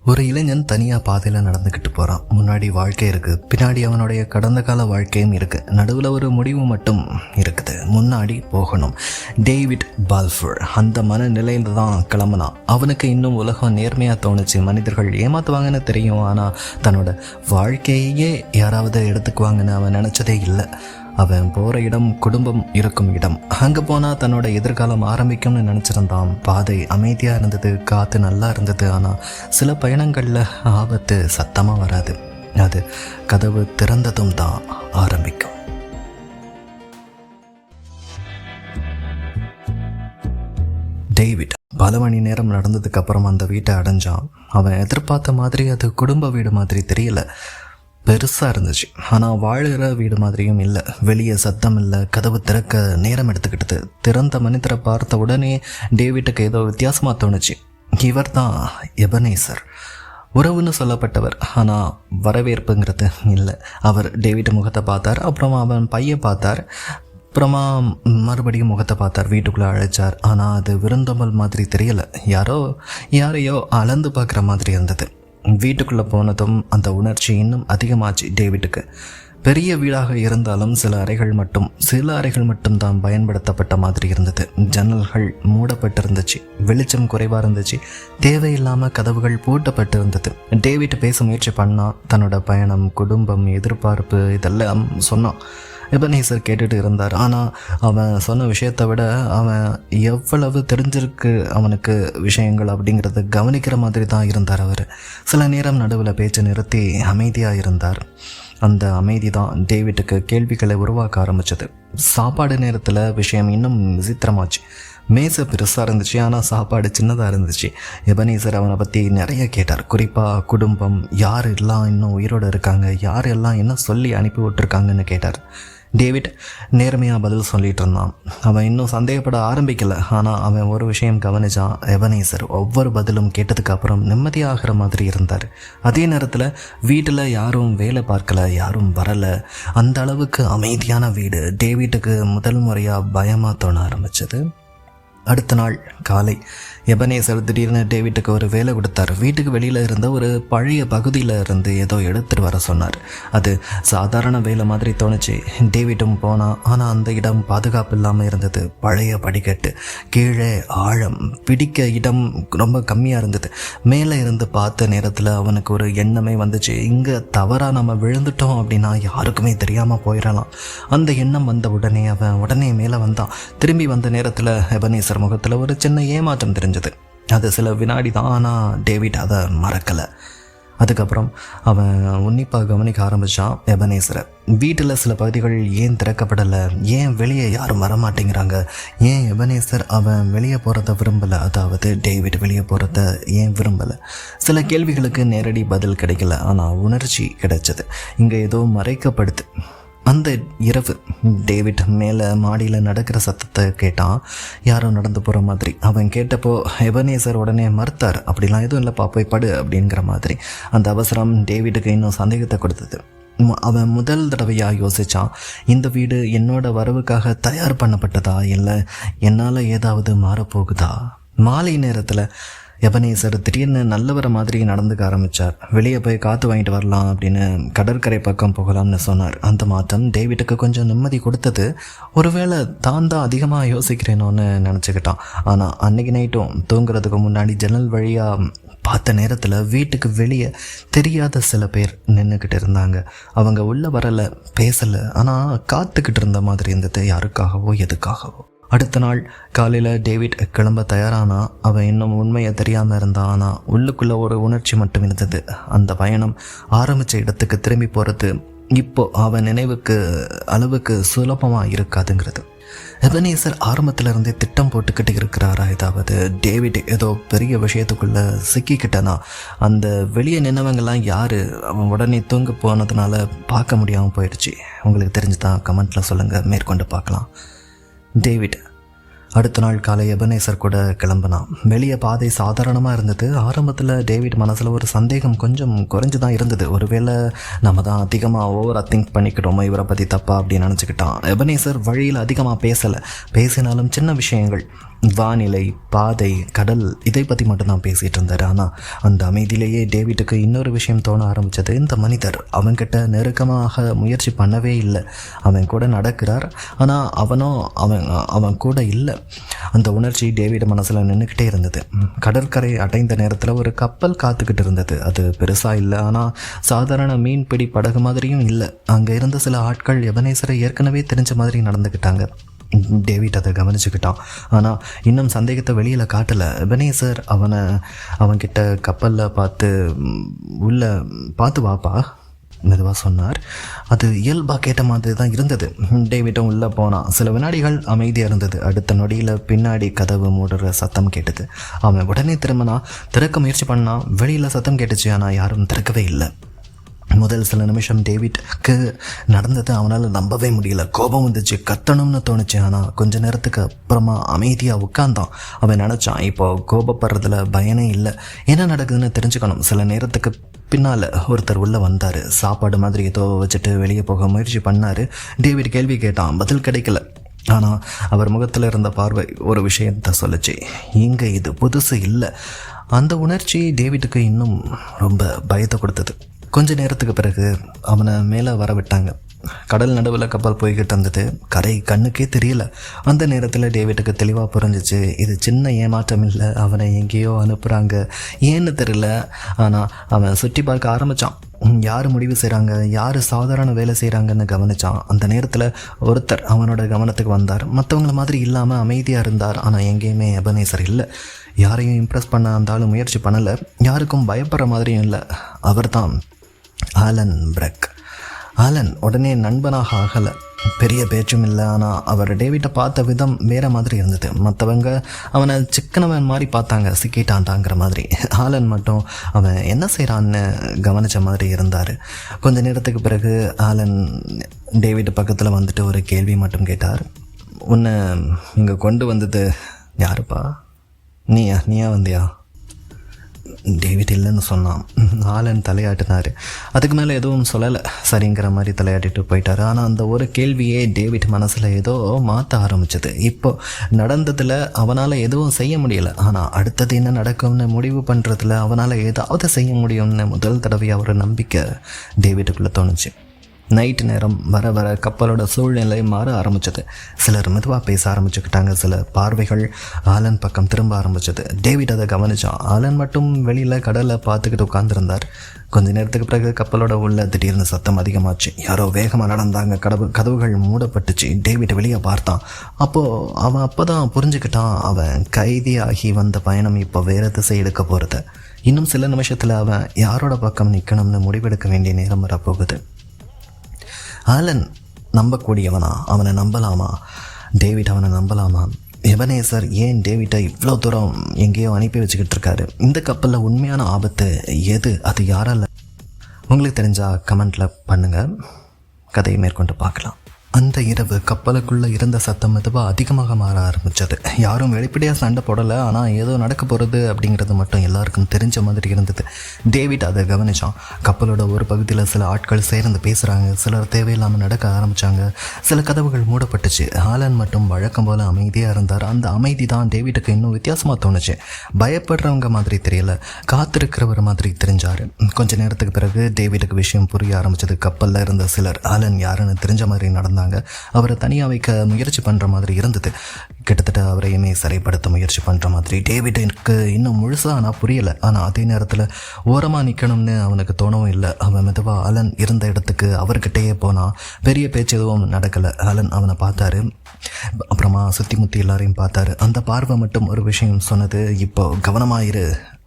ஒரு இளைஞன் தனியாக பாதையில் நடந்துக்கிட்டு போகிறான். முன்னாடி வாழ்க்கை இருக்குது, பின்னாடி அவனுடைய கடந்த கால வாழ்க்கையும் இருக்குது, நடுவில் ஒரு முடிவு மட்டும் இருக்குது. முன்னாடி போகணும். டேவிட் பால்ஃபோர் அந்த மனநிலையில் தான் கிளம்புனான். அவனுக்கு இன்னும் உலகம் நேர்மையாக தோணுச்சு. மனிதர்கள் ஏமாற்றுவாங்கன்னு தெரியும், ஆனால் தன்னோட வாழ்க்கையே யாராவது எடுத்துக்குவாங்கன்னு அவன் நினச்சதே இல்லை. அவன் போகிற இடம் குடும்பம் இருக்கும் இடம். அங்கே போனால் தன்னோட எதிர்காலம் ஆரம்பிக்கும்னு நினச்சிருந்தான். பாதை அமைதியாக இருந்தது, காற்று நல்லா இருந்தது. ஆனால் சில பயணங்களில் ஆபத்து சத்தமாக வராது. அது கதவு திறந்ததும் தான் ஆரம்பிக்கும். டேவிட் பல மணி நேரம் நடந்ததுக்கு அப்புறம் அந்த வீட்டை அடைஞ்சான். அவன் எதிர்பார்த்த மாதிரி அது குடும்ப வீடு மாதிரி தெரியல. பெருசாக இருந்துச்சு, ஆனால் வாழுகிற வீடு மாதிரியும் இல்லை. வெளியே சத்தம் இல்லை, கதவு திறக்க நேரம் எடுத்துக்கிட்டது. திறந்த மனிதரை பார்த்த உடனே டேவிட்டுக்கு ஏதோ வித்தியாசமாக தோணுச்சு. இவர் தான் எபனேசர், உறவுன்னு சொல்லப்பட்டவர். ஆனால் வரவேற்புங்கிறது இல்லை. அவர் டேவிட் முகத்தை பார்த்தார், அப்புறமா அவன் பையன் பார்த்தார், அப்புறமா மறுபடியும் முகத்தை பார்த்தார். வீட்டுக்குள்ளே அழைச்சார், ஆனால் அது விருந்தோம்பல் மாதிரி தெரியலை. யாரையோ அளந்து பார்க்குற மாதிரி இருந்தது. வீட்டுக்குள்ளே போனதும் அந்த உணர்ச்சி இன்னும் அதிகமாச்சு டேவிட்டுக்கு. பெரிய வீடாக இருந்தாலும் சில அறைகள் மட்டும்தான் பயன்படுத்தப்பட்ட மாதிரி இருந்தது. ஜன்னல்கள் மூடப்பட்டிருந்துச்சு, வெளிச்சம் குறைவாக இருந்துச்சு, தேவையில்லாமல் கதவுகள் பூட்டப்பட்டு இருந்தது. டேவிட் பேச முயற்சி பண்ணான். தன்னோட பயணம், குடும்பம், எதிர்பார்ப்பு இதெல்லாம் சொன்னான். எபனேசர் கேட்டுட்டு இருந்தார். ஆனால் அவன் சொன்ன விஷயத்தை விட அவன் எவ்வளவு தெரிஞ்சிருக்கு அவனுக்கு விஷயங்கள் அப்படிங்கிறத கவனிக்கிற மாதிரி தான் இருந்தார் அவர். சில நேரம் நடுவில் பேச்சை நிறுத்தி அமைதியாக இருந்தார். அந்த அமைதி தான் டேவிட்டுக்கு கேள்விகளை உருவாக்க ஆரம்பித்தது. சாப்பாடு நேரத்தில் விஷயம் இன்னும் விசித்திரமாச்சு. மேசை பெருசாக இருந்துச்சு, ஆனால் சாப்பாடு சின்னதாக இருந்துச்சு. எபனேசர் அவனை பற்றி நிறைய கேட்டார். குறிப்பாக குடும்பம், யார் எல்லாம் இன்னும் உயிரோடு இருக்காங்க, யார் எல்லாம் என்ன சொல்லி அனுப்பி விட்டுருக்காங்கன்னு கேட்டார். டேவிட் நேர்மையாக பதில் சொல்லிகிட்டு இருந்தான். அவன் இன்னும் சந்தேகப்பட ஆரம்பிக்கலை, ஆனால் அவன் ஒரு விஷயம் கவனிச்சான். எபனேசர் ஒவ்வொரு பதிலும் கேட்டதுக்கு அப்புறம் நிம்மதியாகிற மாதிரி இருந்தார். அதே நேரத்தில் வீட்டில் யாரும் வேலை பார்க்கலை, யாரும் வரலை. அந்த அளவுக்கு அமைதியான வீடு. டேவிட்டுக்கு முதல் முறையாக பயமாக தோண ஆரம்பித்தது. அடுத்த நாள் காலை எபனேசர் திடீர்னு டேவிட்டுக்கு ஒரு வேலை கொடுத்தார். வீட்டுக்கு வெளியில் இருந்த ஒரு பழைய பகுதியில் இருந்து ஏதோ எடுத்துகிட்டு வர சொன்னார். அது சாதாரண வேலை மாதிரி தோணுச்சு. டேவிட்டும் போனான். ஆனால் அந்த இடம் பாதுகாப்பு இல்லாமல் இருந்தது. பழைய படிக்கட்டு, கீழே ஆழம், பிடிக்க இடம் ரொம்ப கம்மியாக இருந்தது. மேலே இருந்து பார்த்த நேரத்தில் அவனுக்கு ஒரு எண்ணமே வந்துச்சு. இங்கே தவறாக நம்ம விழுந்துட்டோம் அப்படின்னா யாருக்குமே தெரியாமல் போயிடலாம். அந்த எண்ணம் வந்த அவன் உடனே மேலே வந்தான். திரும்பி வந்த நேரத்தில் எபனேசர் முகத்தில் ஒரு சின்ன ஏமாற்றம் தெரிஞ்சது. அது சில வினாடி தான், ஆனால் டேவிட் அதை மறக்கலை. அதுக்கப்புறம் அவன் உன்னிப்பாக கவனிக்க ஆரம்பித்தான் எபனேசரை. வீட்டில் சில பகுதிகள் ஏன் திறக்கப்படலை, ஏன் வெளியே யாரும் வரமாட்டேங்கிறாங்க, ஏன் எபனேசர் அவன் வெளியே போகிறத விரும்பலை, அதாவது டேவிட் வெளியே போகிறத ஏன் விரும்பலை. சில கேள்விகளுக்கு நேரடி பதில் கிடைக்கல, ஆனால் உணர்ச்சி கிடைச்சது. இங்கே ஏதோ மறைக்கப்படுது. அந்த இரவு டேவிட் மேலே மாடியில் நடக்கிற சத்தத்தை கேட்டான். யாரும் நடந்து போகிற மாதிரி. அவன் கேட்டப்போ எபனேசர் உடனே மறுத்தார். அப்படிலாம் எதுவும் இல்லைப்பா, போய் படு அப்படிங்கிற மாதிரி. அந்த அவசரம் டேவிட்டுக்கு இன்னும் சந்தேகத்தை கொடுத்தது. அவன் முதல் தடவையாக யோசித்தான், இந்த வீடு என்னோட வரவுக்காக தயார் பண்ணப்பட்டதா, இல்லை என்னால் ஏதாவது மாறப்போகுதா. மாலை நேரத்தில் எபனேசர் திடீர்னு நல்லவர மாதிரி நடந்துக்க ஆரம்பித்தார். வெளியே போய் காற்று வாங்கிட்டு வரலாம் அப்படின்னு கடற்கரை பக்கம் போகலாம்னு சொன்னார். அந்த மாற்றம் டேவிட்டுக்கு கொஞ்சம் நிம்மதி கொடுத்தது. ஒருவேளை தான் அதிகமாக யோசிக்கிறேனோன்னு நினச்சிக்கிட்டான். ஆனால் அன்றைக்கி நைட்டும் தூங்குறதுக்கு முன்னாடி ஜன்னல் வழியாக பார்த்த நேரத்தில் வீட்டுக்கு வெளியே தெரியாத சில பேர் நின்றுக்கிட்டு இருந்தாங்க. அவங்க உள்ளே வரலை, பேசலை, ஆனால் காத்துக்கிட்டு இருந்த மாதிரி இருந்தது. யாருக்காகவோ எதுக்காகவோ. அடுத்த நாள் காலையில் டேவிட் கிளம்ப தயாரானா. அவன் இன்னும் உண்மையை தெரியாமல் இருந்தான். ஆனால் உள்ளுக்குள்ளே ஒரு உணர்ச்சி மட்டும் இருந்தது. அந்த பயணம் ஆரம்பித்த இடத்துக்கு திரும்பி போகிறது இப்போ அவன் நினைவுக்கு அளவுக்கு சுலபமாக இருக்காதுங்கிறது. எபனேசர் ஆரம்பத்தில் இருந்தே திட்டம் போட்டுக்கிட்டு இருக்கிறாரா, ஏதாவது டேவிட் ஏதோ பெரிய விஷயத்துக்குள்ளே சிக்கிக்கிட்டனா. அந்த வெளியே நின்னவங்கெல்லாம் யார், அவன் உடனே தூங்க போனதுனால பார்க்க முடியாமல் போயிடுச்சு. உங்களுக்கு தெரிஞ்சுதான் கமெண்ட்டில் சொல்லுங்கள், மேற்கொண்டு பார்க்கலாம். டேவிட் அடுத்த நாள் காலை எபனேசர் கூட கிளம்பினான். வெளியே பாதை சாதாரணமாக இருந்தது. ஆரம்பத்தில் டேவிட் மனசில் ஒரு சந்தேகம் கொஞ்சம் குறைஞ்சு தான் இருந்தது. ஒருவேளை நம்ம தான் அதிகமாக ஓவராக திங்க் பண்ணிக்கிட்டோமோ இவரை பற்றி தப்பா அப்படின்னு நினச்சிக்கிட்டான். எபனேசர் வழியில் அதிகமாக பேசினாலும் சின்ன விஷயங்கள், வானிலை, பாதை, கடல் இதை பற்றி மட்டும்தான் பேசிகிட்டு இருந்தார். ஆனால் அந்த அமைதியிலேயே டேவிட்டுக்கு இன்னொரு விஷயம் தோண ஆரம்பித்தது. இந்த மனிதர் அவன்கிட்ட நெருக்கமாக முயற்சி பண்ணவே இல்லை. அவன் கூட நடக்கிறார், ஆனால் அவன் கூட இல்லை. அந்த உணர்ச்சி டேவிட் மனசில் நின்றுக்கிட்டே இருந்தது. கடற்கரை அடைந்த நேரத்தில் ஒரு கப்பல் காத்துக்கிட்டு இருந்தது. அது பெருசாக இல்லை, ஆனால் சாதாரண மீன்பிடி படகு மாதிரியும் இல்லை. அங்கே இருந்த சில ஆட்கள் எபனேசரை ஏற்கனவே தெரிஞ்ச மாதிரி நடந்துக்கிட்டாங்க. டேவிட் அதை கவனிச்சுக்கிட்டான். ஆனால் இன்னும் சந்தேகத்தை வெளியில் காட்டலை. எபனேசர் அவன்கிட்ட கப்பலில் உள்ளே பார்த்து வாப்பா மெதுவாக சொன்னார். அது இயல்பாக கேட்ட மாதிரி தான் இருந்தது. டேவிட்டும் உள்ளே போனான். சில வினாடிகள் அமைதியாக இருந்தது. அடுத்த நொடியில் பின்னாடி கதவு மூடுற சத்தம் கேட்டது. அவன் உடனே திறக்க முயற்சி பண்ணான். வெளியில் சத்தம் கேட்டுச்சு, ஆனால் யாரும் திறக்கவே இல்லை. முதல் சில நிமிஷம் டேவிட்க்கு நடந்தது அவனால் நம்பவே முடியல. கோபம் வந்துச்சு, கத்தணும்னு தோணுச்சு. ஆனால் கொஞ்ச நேரத்துக்கு அப்புறமா அமைதியாக உட்கார்ந்தான். அவன் நினச்சான், இப்போ கோபப்படுறதுல பயனே இல்லை, என்ன நடக்குதுன்னு தெரிஞ்சுக்கணும். சில நேரத்துக்கு பின்னால் ஒருத்தர் உள்ளே வந்தார். சாப்பாடு மாதிரி ஏதோ வச்சுட்டு வெளியே போக முயற்சி பண்ணார். டேவிட் கேள்வி கேட்டான், பதில் கிடைக்கல. ஆனால் அவர் முகத்தில் இருந்த பார்வை ஒரு விஷயத்த சொல்லுச்சு, இங்கே இது புதுசு இல்லை. அந்த உணர்ச்சி டேவிட்டுக்கு இன்னும் ரொம்ப பயத்தை கொடுத்தது. கொஞ்ச நேரத்துக்கு பிறகு அவனை மேலே வர விட்டாங்க. கடல் நடுவில் கப்பல் போய்கிட்டு இருந்தது. கரை கண்ணுக்கே தெரியல. அந்த நேரத்தில் டேவிட்டுக்கு தெளிவாக புரிஞ்சிச்சு, இது சின்ன ஏமாற்றம் இல்லை, அவனை எங்கேயோ அனுப்புகிறாங்க, ஏன்னு தெரியல. ஆனால் அவன் சுற்றி பார்க்க ஆரம்பித்தான். யார் முடிவு செய்கிறாங்க, யார் சாதாரண வேலை செய்கிறாங்கன்னு கவனித்தான். அந்த நேரத்தில் ஒருத்தர் அவனோட கவனத்துக்கு வந்தார். மற்றவங்கள மாதிரி இல்லாமல் அமைதியாக இருந்தார். ஆனால் எங்கேயுமே எபனேசர் இல்லை. யாரையும் இம்ப்ரெஸ் பண்ண அந்த ஆள் முயற்சி பண்ணலை. யாருக்கும் பயப்படுற மாதிரியும் இல்லை. அவர்தான் ஆலன் பிரக். ஆலன் உடனே நண்பனாக ஆகலை. பெரிய பேச்சும் இல்லை. ஆனால் அவர் டேவிட்டை பார்த்த விதம் வேறு மாதிரி இருந்தது. மற்றவங்க அவனை சிக்கனவன் மாதிரி பார்த்தாங்க, சிக்கிட்டான்டாங்கிற மாதிரி. ஆலன் மட்டும் அவன் என்ன செய்கிறான்னு கவனித்த மாதிரி இருந்தார். கொஞ்ச நேரத்துக்கு பிறகு ஆலன் டேவிட் பக்கத்தில் வந்துட்டு ஒரு கேள்வி மட்டும் கேட்டார். உன்னை இங்கே கொண்டு வந்தது யாருப்பா? நீயா வந்தியா? டேவிட் இல்லைன்னு சொன்னான். ஆலன் தலையாட்டினார். அதுக்கு மேலே எதுவும் சொல்லலை. சரிங்கிற மாதிரி தலையாட்டிட்டு போயிட்டார். ஆனால் அந்த ஒரு கேள்வியே டேவிட் மனசில் ஏதோ மாற்ற ஆரம்பிச்சது. இப்போ நடந்ததில் அவனால் எதுவும் செய்ய முடியலை. ஆனால் அடுத்தது என்ன நடக்கும்னு முடிவு பண்ணுறதுல அவனால் ஏதாவது செய்ய முடியும்னு முதல் தடவையாக ஒரு நம்பிக்கை டேவிட்டுக்குள்ளே தோணுச்சு. நைட்டு நேரம் வர வர கப்பலோட சூழ்நிலை மாற ஆரம்பிச்சது. சிலர் மெதுவாக பேச ஆரம்பிச்சுக்கிட்டாங்க. சில பார்வைகள் ஆலன் பக்கம் திரும்ப ஆரம்பிச்சது. டேவிட் அதை கவனிச்சான். ஆலன் மட்டும் வெளியில் கடலை பார்த்துக்கிட்டு உட்காந்துருந்தார். கொஞ்ச நேரத்துக்கு பிறகு கப்பலோட உள்ள திடீர்னு சத்தம் அதிகமாச்சு. யாரோ வேகமாக நடந்தாங்க. கதவுகள் மூடப்பட்டுச்சு. டேவிட் வெளியே பார்த்தான். அவன் அப்போ தான் புரிஞ்சுக்கிட்டான், அவன் கைதியாகி வந்த பயணம் இப்போ வேறு திசை எடுக்க போகிறது. இன்னும் சில நிமிஷத்தில் அவன் யாரோட பக்கம் நிற்கணும்னு முடிவெடுக்க வேண்டிய நேரம் வரப்போகுது. ஆலன் நம்பக்கூடியவனா? அவனை நம்பலாமா? டேவிட் அவனை நம்பலாமா? எபனேசர் ஏன் டேவிட்டை இவ்வளோ தூரம் எங்கேயோ அனுப்பி வச்சுக்கிட்டு இருக்காரு? இந்த கப்பலில் உண்மையான ஆபத்து எது? அது யாரால? உங்களுக்கு தெரிஞ்சால் கமெண்ட்டில் பண்ணுங்கள். கதையை மேற்கொண்டு பார்க்கலாம். அந்த இரவு கப்பலுக்குள்ளே இருந்த சத்தம் மெதுவாக அதிகமாக மாற ஆரம்பித்தது. யாரும் வெளிப்படையாக சண்டை போடலை. ஆனால் ஏதோ நடக்க போகிறது அப்படிங்கிறது மட்டும் எல்லாருக்கும் தெரிஞ்ச மாதிரி இருந்தது. டேவிட் அதை கவனித்தான். கப்பலோட ஒரு பகுதியில் சில ஆட்கள் சேர்ந்து பேசுகிறாங்க. சிலர் தேவையில்லாமல் நடக்க ஆரம்பித்தாங்க. சில கதவுகள் மூடப்பட்டுச்சு. ஆலன் மட்டும் வழக்கம் போல் அமைதியாக இருந்தார். அந்த அமைதி தான் டேவிட்டுக்கு இன்னும் வித்தியாசமாக தோணுச்சு. பயப்படுறவங்க மாதிரி தெரியல, காத்திருக்கிறவர் மாதிரி தெரிஞ்சார். கொஞ்ச நேரத்துக்கு பிறகு டேவிட்டுக்கு விஷயம் புரிய ஆரம்பித்தது. கப்பலில் இருந்த சிலர் ஆலன் யாருன்னு தெரிஞ்ச மாதிரி நடந்தாங்க. அவரை தனியாக வைக்க முயற்சி பண்ணுற மாதிரி இருந்தது. கிட்டத்தட்ட அவரையுமே சிறைப்படுத்த முயற்சி பண்ணுற மாதிரி. டேவிட்டுக்கு இன்னும் முழுசாக ஆனால் புரியலை. ஆனால் அதே நேரத்தில் ஓரமாக நிற்கணும்னு அவனுக்கு தோணவும் இல்லை. அவன் மெதுவாக ஆலன் இருந்த இடத்துக்கு அவர்கிட்டயே போனான். பெரிய பேச்சு எதுவும் நடக்கலை. ஆலன் அவனை பார்த்தாரு. அப்புறமா சுற்றி முற்றி எல்லாரையும் பார்த்தாரு. அந்த பார்வை மட்டும் ஒரு விஷயம் சொன்னது, இப்போ கவனமாயிரு.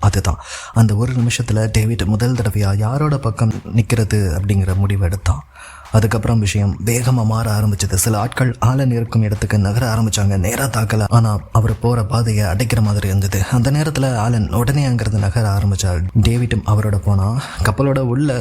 அதுதான் அந்த ஒரு நிமிஷத்தில் டேவிட் முதல் தடவையாக யாரோட பக்கம் நிற்கிறது அப்படிங்கிற முடிவு எடுத்தான். அதுக்கப்புறம் விஷயம் வேகமாக மாற ஆரம்பிச்சது. சில ஆட்கள் ஆலன் இருக்கும் இடத்துக்கு நகர ஆரம்பித்தாங்க. நேராக தாக்கலை, ஆனால் அவர் போகிற பாதையை அடைக்கிற மாதிரி இருந்தது. அந்த நேரத்தில் ஆலன் உடனே அங்கிருந்து நகர ஆரம்பித்தார். டேவிட்டும் அவரோட போனால் கப்பலோட உள்ள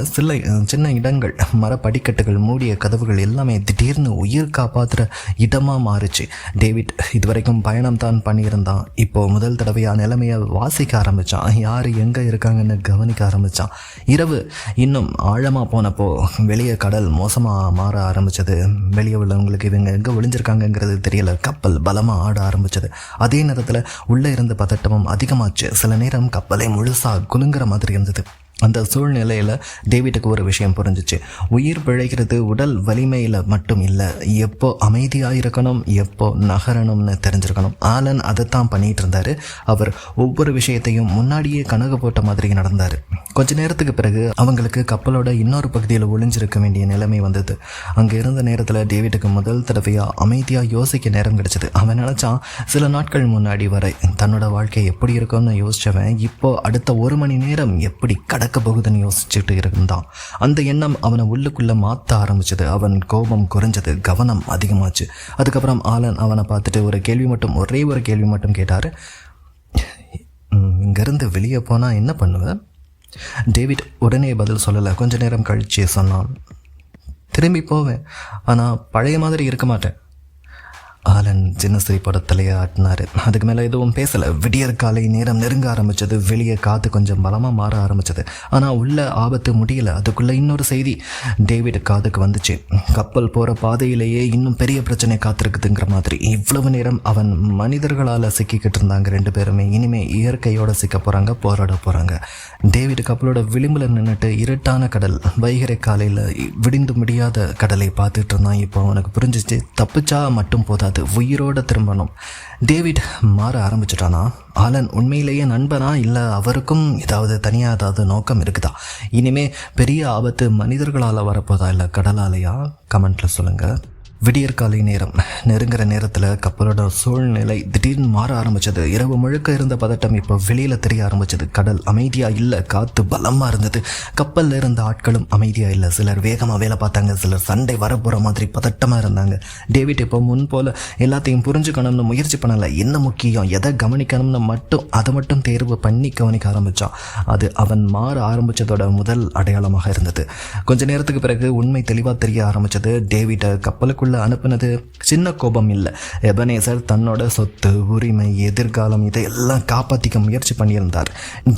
சின்ன இடங்கள், மர படிக்கட்டுகள், மூடிய கதவுகள் எல்லாமே திடீர்னு உயிர் காப்பாற்றுற இடமாக மாறிச்சு. டேவிட் இதுவரைக்கும் பயணம் தான் பண்ணியிருந்தான். இப்போது முதல் தடவையாக நிலைமையை வாசிக்க ஆரம்பித்தான். யார் எங்கே இருக்காங்கன்னு கவனிக்க ஆரம்பித்தான். இரவு இன்னும் ஆழமாக போனப்போ வெளியே கடல் மோசமாக மோசமாக மாற ஆரம்பித்தது. வெளியே உள்ளவங்களுக்கு இவங்க எங்கே ஒளிஞ்சிருக்காங்கங்கிறது தெரியல. கப்பல் பலமாக ஆட ஆரம்பித்தது. அதே நேரத்தில் உள்ளே இருந்த பதட்டமும் அதிகமாச்சு. சில நேரம் கப்பலை முழுசாக குலுங்குற மாதிரி இருந்தது. அந்த சூழ்நிலையில் டேவிட்டுக்கு ஒரு விஷயம் புரிஞ்சிச்சு. உயிர் பிழைக்கிறது உடல் வலிமையில் மட்டும் இல்லை, எப்போ அமைதியாக இருக்கணும், எப்போ நகரணும்னு தெரிஞ்சிருக்கணும். ஆலன் அதைத்தான் பண்ணிகிட்டு இருந்தார். அவர் ஒவ்வொரு விஷயத்தையும் முன்னாடியே கணக்கு போட்ட மாதிரி நடந்தார். கொஞ்ச நேரத்துக்கு பிறகு அவங்களுக்கு கப்பலோட இன்னொரு பகுதியில் ஒளிஞ்சிருக்க வேண்டிய நிலைமை வந்தது. அங்கே இருந்த நேரத்தில் டேவிட்டுக்கு முதல் தடவையாக அமைதியாக யோசிக்க நேரம் கிடைச்சது. அவன் நினச்சான், சில நாட்கள் முன்னாடி வரை தன்னோட வாழ்க்கை எப்படி இருக்கும்னு யோசித்தவன் இப்போ அடுத்த 1 மணி நேரம் எப்படி கடக்க போகுதுன்னு யோசிச்சுட்டு இருந்தான். அந்த எண்ணம் அவனை உள்ளுக்குள்ளே மாற்ற ஆரம்பிச்சது. அவன் கோபம் குறைஞ்சது, கவனம் அதிகமாச்சு. அதுக்கப்புறம் ஆலன் அவனை பார்த்துட்டு ஒரே ஒரு கேள்வி மட்டும் கேட்டார். இங்கேருந்து வெளியே போனால் என்ன பண்ணுவேன்? டேவிட் உடனே பதில் சொல்லலை. கொஞ்ச நேரம் கழிச்சு சொன்னான், திரும்பி போவேன், ஆனால் பழைய மாதிரி இருக்க மாட்டேன். ஆலன் சின்ன சிரிப்போட தலையை ஆட்டினார். அதுக்கு மேலே எதுவும் பேசலை. விடியற் காலை நேரம் நெருங்க ஆரம்பித்தது. வெளியே காற்று கொஞ்சம் பலமாக மாற ஆரம்பித்தது. ஆனால் உள்ள ஆபத்து முடியலை. அதுக்குள்ளே இன்னொரு செய்தி டேவிட் காதுக்கு வந்துச்சு. கப்பல் போகிற பாதையிலேயே இன்னும் பெரிய பிரச்சனை காத்திருக்குதுங்கிற மாதிரி. இவ்வளவு நேரம் அவன் மனிதர்களால் சிக்கிக்கிட்டு இருந்தாங்க 2 பேருமே. இனிமேல் இயற்கையோடு சிக்க போகிறாங்க, போராட போகிறாங்க. டேவிட் கப்பலோட விளிம்பில் நின்றுட்டு இருட்டான கடல், வைகரை காலையில் விடிந்து முடியாத கடலை பார்த்துட்டு இருந்தான். இப்போ அவனுக்கு புரிஞ்சிச்சு, தப்பிச்சா மட்டும் போதாது, உயிரோட திரும்பணும். டேவிட் மாற ஆரம்பிச்சிட்டானா? ஆலன் உண்மையிலேயே நண்பனா, இல்லை அவருக்கும் தனியாக நோக்கம் இருக்குதா? இனிமே பெரிய ஆபத்து மனிதர்களால் வரப்போதா இல்லை கடலாலையா? கமெண்ட்டில் சொல்லுங்கள். விடியற்காலை நேரம் நெருங்குற நேரத்தில் கப்பலோட சூழ்நிலை திடீர்னு மாற ஆரம்பிச்சது. இரவு முழுக்க இருந்த பதட்டம் இப்போ வெளியில் தெரிய ஆரம்பிச்சது. கடல் அமைதியாக இல்லை, காற்று பலமாக இருந்தது. கப்பலில் இருந்த ஆட்களும் அமைதியாக இல்லை. சிலர் வேகமாக வேலை பார்த்தாங்க, சிலர் சண்டை வரப்போகிற மாதிரி பதட்டமாக இருந்தாங்க. டேவிட் இப்போ முன் போல் எல்லாத்தையும் புரிஞ்சுக்கணும்னு முயற்சி பண்ணலை. என்ன முக்கியம், எதை கவனிக்கணும்னு அதை மட்டும் தேர்வு பண்ணி கவனிக்க ஆரம்பித்தான். அது அவன் மாற ஆரம்பித்ததோட முதல் அடையாளமாக இருந்தது. கொஞ்ச நேரத்துக்கு பிறகு உண்மை தெளிவாக தெரிய ஆரம்பித்தது. டேவிட்டை கப்பலுக்குள்ள அனுப்புனது சின்ன கோபம் இல்லை. எபனேசர் தன்னோட சொத்து, உரிமை, எதிர்காலம் இதையெல்லாம் காப்பாற்றிக்க முயற்சி பண்ணியிருந்தார்.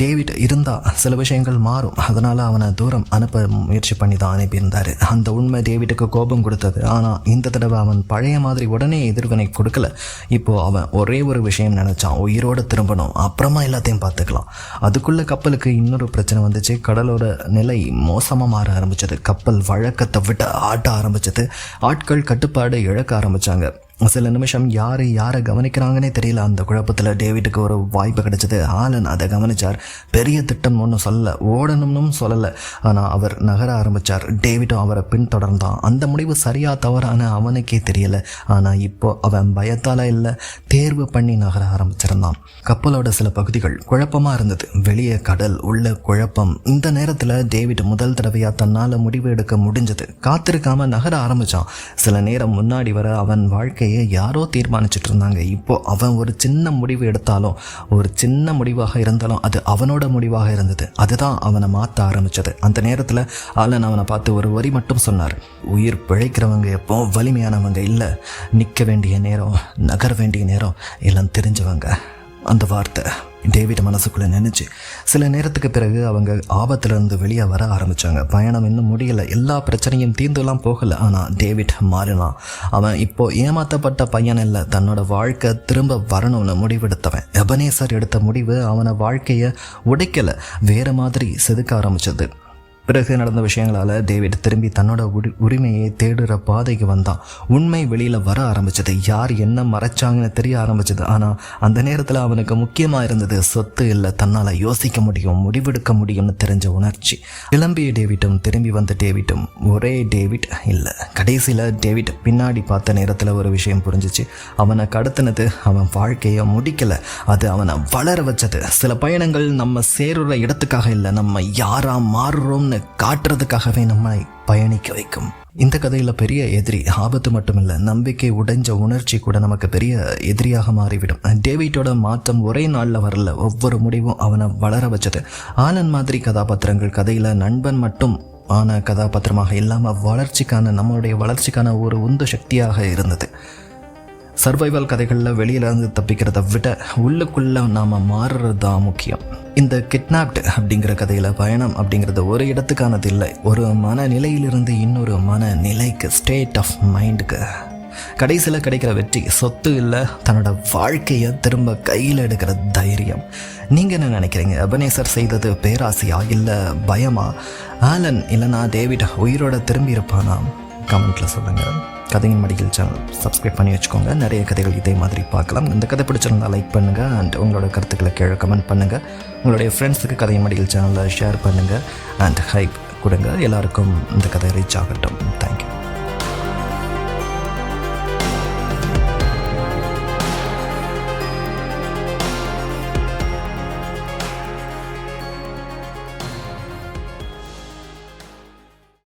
டேவிட் இருந்தா சில விஷயங்கள் மாறும், அதனால அவனை தூரம் அனுப்ப முயற்சி பண்ணி தான் அனுப்பியிருந்தார். அந்த உண்மை டேவிட்டுக்கு கோபம் கொடுத்தது. ஆனால் இந்த தடவை அவன் பழைய மாதிரி உடனே எதிர்வினை கொடுக்கல. இப்போ அவன் ஒரே ஒரு விஷயம் நினைச்சான், உயிரோடு திரும்பணும், அப்புறமா எல்லாத்தையும் பார்த்துக்கலாம். அதுக்குள்ள கப்பலுக்கு இன்னொரு பிரச்சனை வந்துச்சு. கடலோட நிலை மோசமாக மாற ஆரம்பிச்சது. கப்பல் வழக்கத்தை விட்டு ஆட்ட ஆரம்பிச்சது. ஆட்கள் கட்டுப்பாடு இழக்க ஆரம்பிச்சாங்க. சில நிமிஷம் யாரை கவனிக்கிறாங்கன்னே தெரியல. அந்த குழப்பத்தில் டேவிட்டுக்கு ஒரு வாய்ப்பு கிடைச்சது. ஆலன் அதை கவனிச்சார். பெரிய திட்டம் ஒன்றும் சொல்லலை, ஓடணும்னு சொல்லலை, ஆனால் அவர் நகர ஆரம்பித்தார். டேவிட்டும் அவரை பின்தொடர்ந்தான். அந்த முடிவு சரியா தவறான அவனுக்கே தெரியலை. ஆனால் இப்போ அவன் பயத்தால் இல்லை, தேர்வு பண்ணி நகர ஆரம்பிச்சிருந்தான். கப்பலோட சில பகுதிகள் குழப்பமாக இருந்தது. வெளியே கடல், உள்ள குழப்பம். இந்த நேரத்தில் டேவிட் முதல் தடவையாக தன்னால் முடிவு எடுக்க முடிஞ்சது. காத்திருக்காம நகர ஆரம்பித்தான். சில நேரம் முன்னாடி வர அவன் வாழ்க்கை யாரோ தீர்மானிச்சுட்டு இருந்தாங்க. இப்போ அவன் ஒரு சின்ன முடிவு எடுத்தாலும், ஒரு சின்ன முடிவாக இருந்தாலும் அது அவனோட முடிவாக இருந்தது. அதுதான் அவனை மாற்ற ஆரம்பிச்சது. அந்த நேரத்தில் ஆலன் அவனை பார்த்து ஒரு வரி மட்டும் சொன்னார். உயிர் பிழைக்கிறவங்க எப்போ வலிமையானவங்க இல்லை, நிற்க வேண்டிய நேரம், நகர வேண்டிய நேரம் எல்லாம் தெரிஞ்சவங்க. அந்த வார்த்தை டேவிட் மனசுக்குள்ளே நினைச்சு. சில நேரத்துக்கு பிறகு அவங்க ஆபத்திலிருந்து வெளியே வர ஆரம்பித்தாங்க. பயணம் இன்னும் முடியலை, எல்லா பிரச்சனையும் தீர்ந்துலாம் போகலை. ஆனால் டேவிட் மாறினான். அவன் இப்போ ஏமாற்றப்பட்ட பையன் இல்லை, தன்னோட வாழ்க்கை திரும்ப வரணும்னு முடிவெடுத்தவன். எபனேசர் எடுத்த முடிவு அவனை வாழ்க்கையை உடைக்கலை, வேறு மாதிரி செதுக்க ஆரம்பிச்சது. பிறகு நடந்த விஷயங்களால் டேவிட் திரும்பி தன்னோட உரிமையை தேடுற பாதைக்கு வந்தான். உண்மை வெளியில் வர ஆரம்பிச்சது. யார் என்ன மறைச்சாங்கன்னு தெரிய ஆரம்பிச்சது. ஆனால் அந்த நேரத்தில் அவனுக்கு முக்கியமாக இருந்தது சொத்து இல்லை, தன்னால் யோசிக்க முடியும், முடிவெடுக்க முடியும்னு தெரிஞ்ச உணர்ச்சி. கிளம்பிய டேவிட்டும் திரும்பி வந்த டேவிட்டும் ஒரே டேவிட் இல்லை. கடைசியில் டேவிட் பின்னாடி பார்த்த நேரத்தில் ஒரு விஷயம் புரிஞ்சிச்சு. அவனை கடத்தினது அவன் வாழ்க்கையை முடிக்கலை, அது அவனை வளர வச்சது. சில பயணங்கள் நம்ம சேருற இடத்துக்காக இல்லை, நம்ம யாரா மாறுறோம்னு காட்டுறதுக்காகவே நம்மை பயணிக்க வைக்கும். இந்த கதையில் பெரிய எதிரி ஆபத்து மட்டும் இல்லை, நம்பிக்கை உடைஞ்ச உணர்ச்சி கூட நமக்கு பெரிய எதிரியாக மாறிவிடும். டேவிட்டோட மாற்றம் ஒரே நாளில் வரல, ஒவ்வொரு முடிவும் அவனை வளர வச்சது. ஆலன் மாதிரி கதாபாத்திரங்கள் கதையில் நண்பன் மட்டும் ஆன கதாபாத்திரமாக இல்லாமல் நம்மளுடைய வளர்ச்சிக்கான ஒரு உந்து சக்தியாக இருந்தது. சர்வைவல் கதைகளில் வெளியிலேருந்து தப்பிக்கிறத விட உள்ளுக்குள்ளே நாம் மாறுறது தான் முக்கியம். இந்த கிட்னாப்டு அப்படிங்கிற கதையில் பயணம் அப்படிங்கிறது ஒரு இடத்துக்கானது இல்லை, ஒரு மனநிலையிலிருந்து இன்னொரு மனநிலைக்கு, ஸ்டேட் ஆஃப் மைண்டுக்கு. கடைசியில் கிடைக்கிற வெற்றி சொத்து இல்லை, தன்னோட வாழ்க்கையை திரும்ப கையில் எடுக்கிற தைரியம். நீங்கள் என்ன நினைக்கிறீங்க? எபனேசர் செய்தது பேராசையா இல்லை பயமா? ஆலன் இல்லைனா டேவிட் உயிரோட திரும்பி இருப்பானா? கமெண்ட்டில் சொல்லுங்கள். கதையின் மடிகள் சேனல் சப்ஸ்கிரைப் பண்ணி வச்சுக்கோங்க. நிறைய கதைகள் இதே மாதிரி பார்க்கலாம். இந்த கதை பிடிச்சிருந்தால் லைக் பண்ணுங்கள் அண்ட் உங்களோட கருத்துக்களை கீழே கமெண்ட் பண்ணுங்கள். உங்களுடைய ஃப்ரெண்ட்ஸுக்கு கதையின் மடிகள் சேனலை ஷேர் பண்ணுங்கள் அண்ட் ஹைப் கொடுங்க. எல்லாருக்கும் இந்த கதை ரீச் ஆகட்டும். தேங்க்யூ.